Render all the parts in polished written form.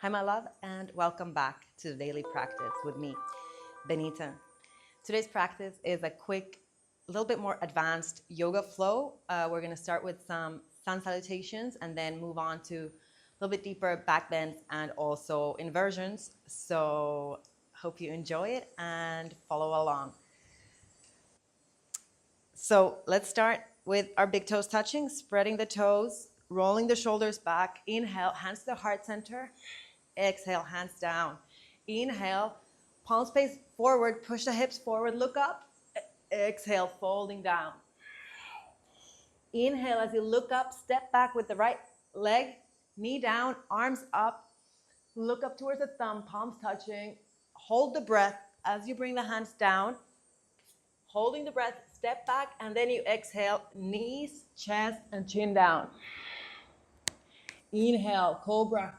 Hi, my love, and welcome back to the daily practice with me, Benita. Today's practice is a quick, a little bit more advanced yoga flow. We're going to start with some sun salutations and then move on to a little bit deeper backbends and also inversions. So hope you enjoy it and follow along. So let's start with our big toes touching, spreading the toes, rolling the shoulders back. Inhale, hands to the heart center. Exhale, hands down. Inhale, palms face forward, push the hips forward, look up. Exhale, folding down. Inhale, as you look up, step back with the right leg, knee down, arms up. Look up towards the thumb, palms touching. Hold the breath as you bring the hands down. Holding the breath, step back, and then you exhale, knees, chest, and chin down. Inhale, cobra.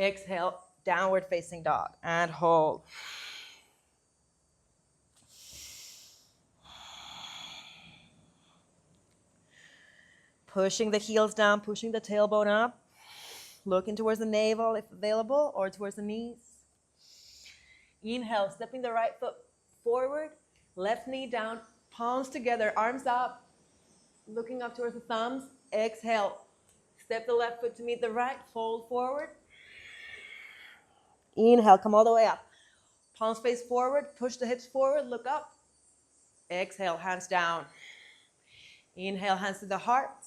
Exhale, downward facing dog, and hold. Pushing the heels down, pushing the tailbone up. Looking towards the navel if available, or towards the knees. Inhale, stepping the right foot forward, left knee down, palms together, arms up, looking up towards the thumbs. Exhale, step the left foot to meet the right, fold forward. Inhale, come all the way up. Palms face forward, push the hips forward, look up. Exhale, hands down. Inhale, hands to the heart.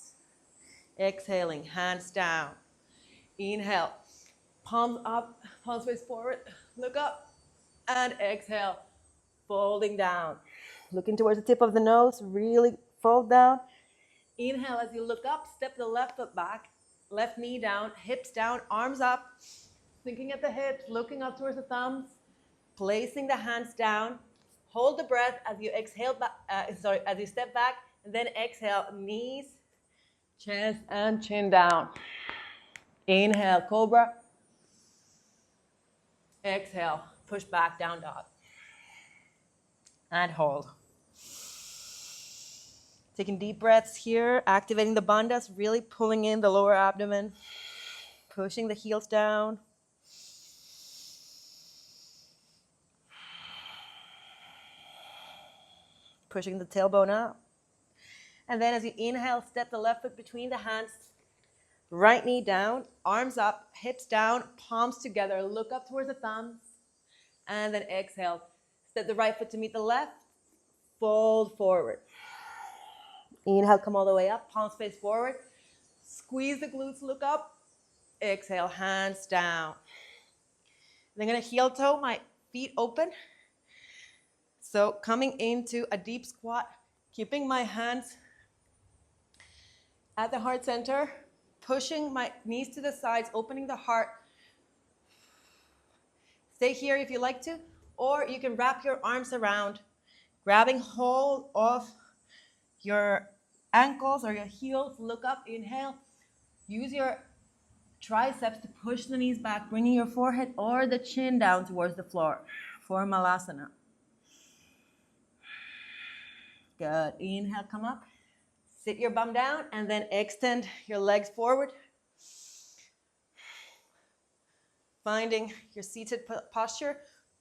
Exhaling, hands down. Inhale, palms up, palms face forward, look up. And exhale, folding down. Looking towards the tip of the nose, really fold down. Inhale, as you look up, step the left foot back, left knee down, hips down, arms up. Thinking at the hips, looking up towards the thumbs, placing the hands down. Hold the breath as you exhale back, as you step back, and then exhale, knees, chest, and chin down. Inhale, cobra. Exhale, push back, down dog. And hold. Taking deep breaths here, activating the bandhas, really pulling in the lower abdomen, pushing the heels down. Pushing the tailbone up. And then as you inhale, step the left foot between the hands, right knee down, arms up, hips down, palms together, look up towards the thumbs. And then exhale, step the right foot to meet the left, fold forward. Inhale, come all the way up, palms face forward. Squeeze the glutes, look up. Exhale, hands down. Then I'm going to heel toe my feet open. So coming into a deep squat, keeping my hands at the heart center, pushing my knees to the sides, opening the heart. Stay here if you like to, or you can wrap your arms around, grabbing hold of your ankles or your heels. Look up, inhale. Use your triceps to push the knees back, bringing your forehead or the chin down towards the floor for malasana. Good. Inhale, come up. Sit your bum down and then extend your legs forward. Finding your seated posture,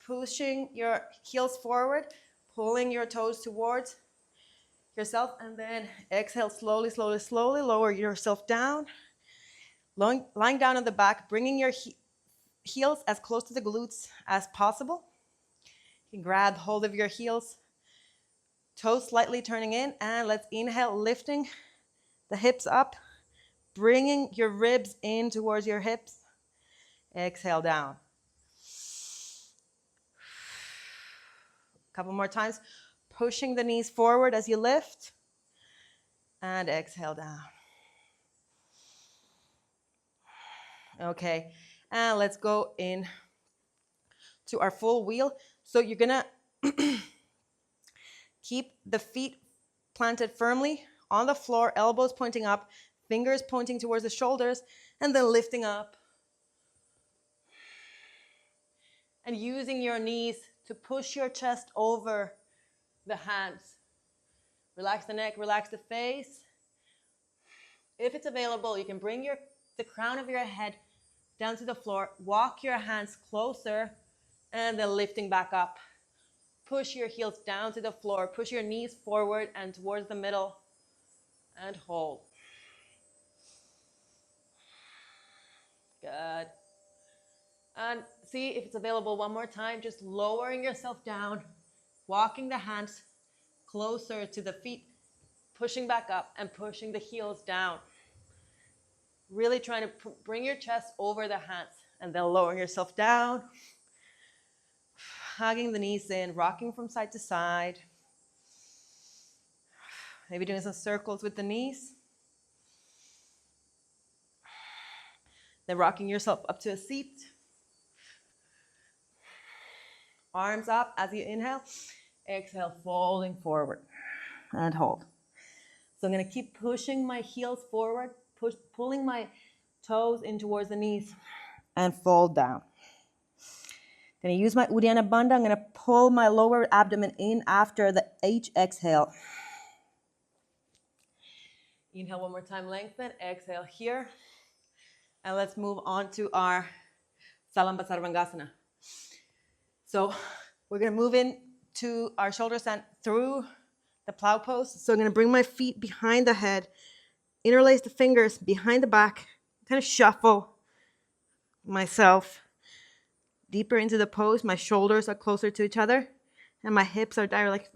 pushing your heels forward, pulling your toes towards yourself, and then exhale slowly, slowly, slowly. Lower yourself down. Lying down on the back, bringing your heels as close to the glutes as possible. You can grab hold of your heels, toes slightly turning in, and let's inhale, lifting the hips up, bringing your ribs in towards your hips. Exhale down. A couple more times, pushing the knees forward as you lift, and exhale down. Okay, and let's go in to our full wheel. So you're gonna keep the feet planted firmly on the floor, elbows pointing up, fingers pointing towards the shoulders, and then lifting up. And using your knees to push your chest over the hands. Relax the neck, relax the face. If it's available, you can bring the crown of your head down to the floor. Walk your hands closer and then lifting back up. Push your heels down to the floor. Push your knees forward and towards the middle and hold. Good. And see if it's available one more time, just lowering yourself down, walking the hands closer to the feet, pushing back up and pushing the heels down. Really trying to bring your chest over the hands and then lowering yourself down, hugging the knees in, rocking from side to side. Maybe doing some circles with the knees. Then rocking yourself up to a seat. Arms up as you inhale. Exhale, folding forward and hold. So I'm going to keep pushing my heels forward, pulling my toes in towards the knees and fold down. Going to use my Uddiyana Bandha. I'm going to pull my lower abdomen in after the H exhale. Inhale one more time, lengthen. Exhale here. And let's move on to our Salamba Sarvangasana. So we're going to move in to our shoulder stand through the plow pose. So I'm going to bring my feet behind the head, interlace the fingers behind the back, kind of shuffle myself deeper into the pose. My shoulders are closer to each other and my hips are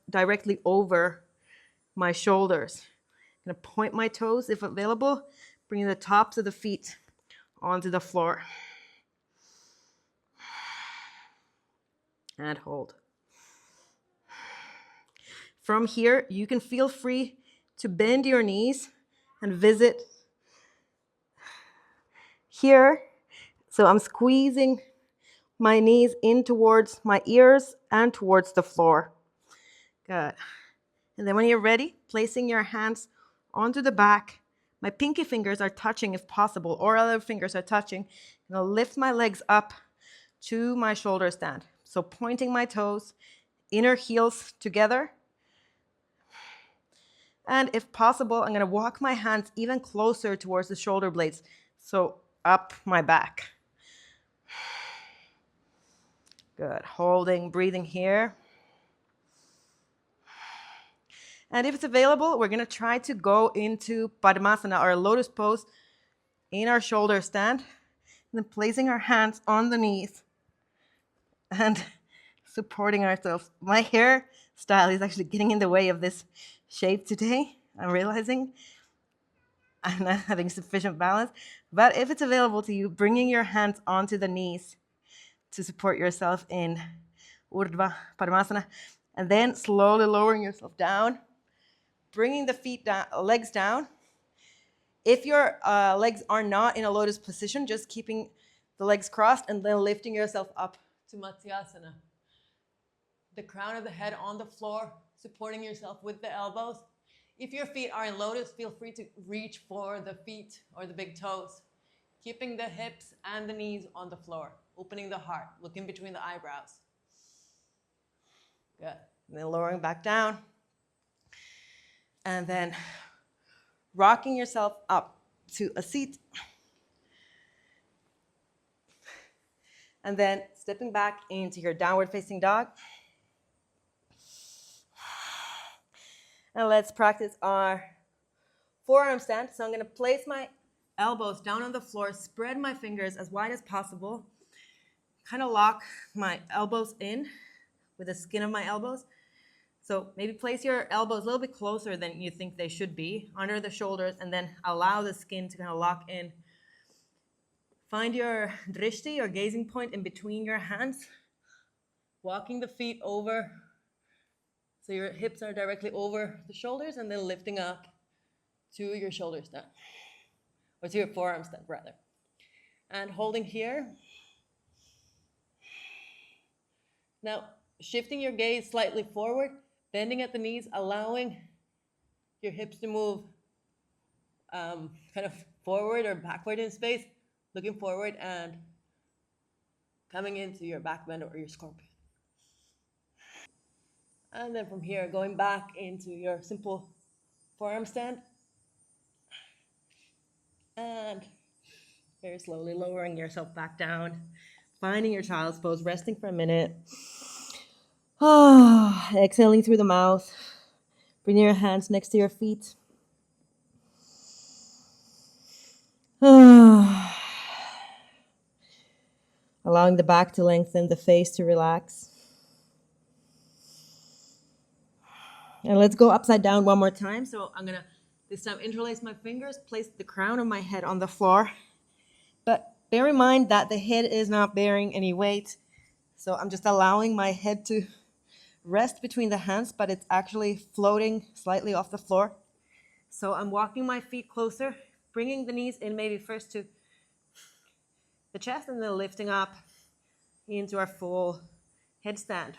directly over my shoulders. I'm going to point my toes if available, bringing the tops of the feet onto the floor. And hold. From here, you can feel free to bend your knees and visit here. So I'm squeezing my knees in towards my ears and towards the floor. Good. And then when you're ready, placing your hands onto the back. My pinky fingers are touching if possible, or other fingers are touching. And I'll lift my legs up to my shoulder stand. So pointing my toes, inner heels together. And if possible, I'm going to walk my hands even closer towards the shoulder blades. So up my back. Good. Holding, breathing here. And if it's available, we're going to try to go into Padmasana, or lotus pose, in our shoulder stand. And then placing our hands on the knees and supporting ourselves. My hairstyle is actually getting in the way of this shape today, I'm realizing. I'm not having sufficient balance. But if it's available to you, bringing your hands onto the knees to support yourself in Urdhva Padmasana. And then slowly lowering yourself down, bringing the feet down, legs down. If your legs are not in a lotus position, just keeping the legs crossed and then lifting yourself up to Matsyasana. The crown of the head on the floor, supporting yourself with the elbows. If your feet are in lotus, feel free to reach for the feet or the big toes, keeping the hips and the knees on the floor, opening the heart, looking between the eyebrows. Good. And then lowering back down. And then rocking yourself up to a seat. And then stepping back into your downward facing dog. And let's practice our forearm stand. So I'm going to place my elbows down on the floor, spread my fingers as wide as possible, kind of lock my elbows in with the skin of my elbows. So maybe place your elbows a little bit closer than you think they should be, under the shoulders, and then allow the skin to kind of lock in. Find your drishti, or gazing point, in between your hands, walking the feet over so your hips are directly over the shoulders, and then lifting up to your shoulder stand, or to your forearm stand, rather. And holding here. Now, shifting your gaze slightly forward, bending at the knees, allowing your hips to move kind of forward or backward in space, looking forward and coming into your back bend or your scorpion. And then from here, going back into your simple forearm stand. And Very slowly lowering yourself back down, finding your child's pose, resting for a minute. Exhaling through the mouth. Bring your hands next to your feet. Allowing the back to lengthen, the face to relax. And let's go upside down one more time. So I'm going to this time interlace my fingers, place the crown of my head on the floor. But bear in mind that the head is not bearing any weight. So I'm just allowing my head to rest between the hands, but it's actually floating slightly off the floor. So I'm walking my feet closer, bringing the knees in maybe first to the chest and then lifting up into our full headstand.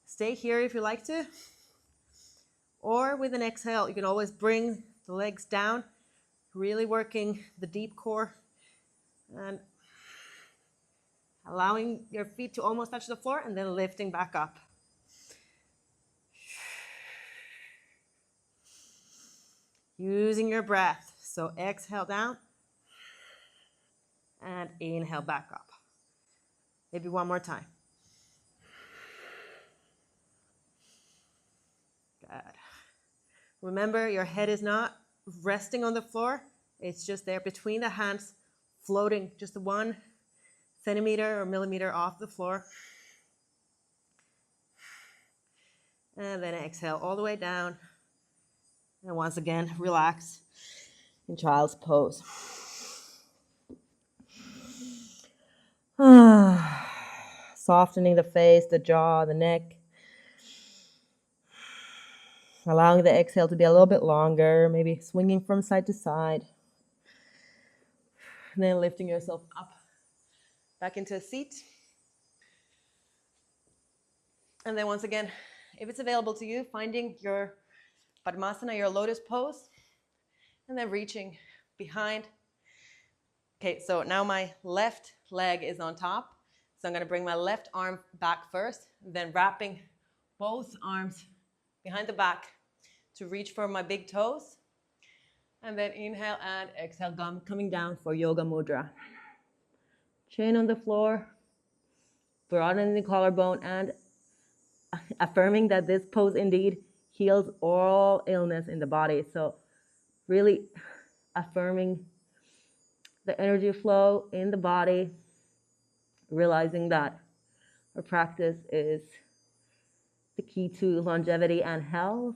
Stay here if you like to. Or with an exhale, you can always bring the legs down, really working the deep core and allowing your feet to almost touch the floor and then lifting back up. Using your breath. So exhale down and inhale back up. Maybe one more time. Good. Remember, your head is not resting on the floor. It's just there between the hands, floating just 1 centimeter or millimeter off the floor. And then exhale all the way down. And once again, relax in child's pose. Softening the face, the jaw, the neck. Allowing the exhale to be a little bit longer, maybe swinging from side to side. And then lifting yourself up, back into a seat. And then once again, if it's available to you, finding your Padmasana, your lotus pose, and then reaching behind. Okay, so now my left leg is on top. So I'm going to bring my left arm back first, then wrapping both arms behind the back to reach for my big toes. And then inhale and exhale, coming down for Yoga Mudra. Chin on the floor, broadening the collarbone, and affirming that this pose indeed heals all illness in the body. So really affirming the energy flow in the body, realizing that our practice is the key to longevity and health.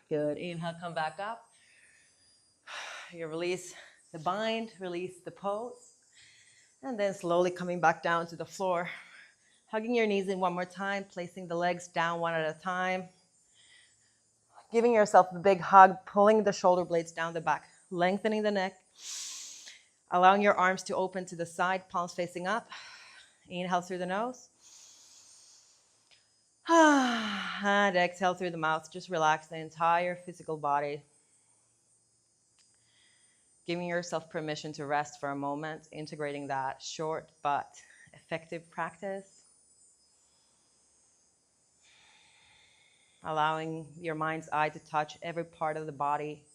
Good. Inhale, come back up. You release the bind, release the pose. And then slowly coming back down to the floor. Hugging your knees in one more time, placing the legs down one at a time. Giving yourself a big hug, pulling the shoulder blades down the back, lengthening the neck. Allowing your arms to open to the side, palms facing up. Inhale through the nose. And exhale through the mouth. Just relax the entire physical body. Giving yourself permission to rest for a moment, integrating that short but effective practice. Allowing your mind's eye to touch every part of the body.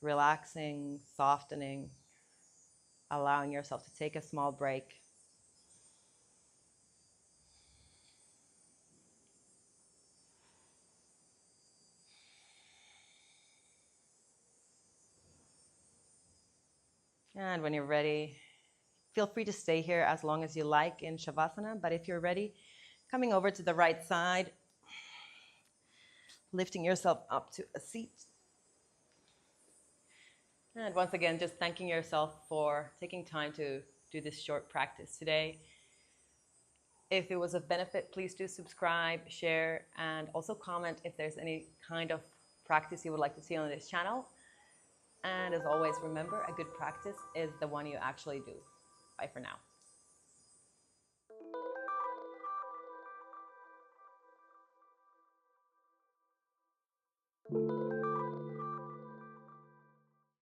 Relaxing, softening. Allowing yourself to take a small break. And when you're ready, feel free to stay here as long as you like in Shavasana. But if you're ready, coming over to the right side, lifting yourself up to a seat. And once again, just thanking yourself for taking time to do this short practice today. If it was of benefit, please do subscribe, share, and also comment if there's any kind of practice you would like to see on this channel. And as always, remember, a good practice is the one you actually do. Bye for now.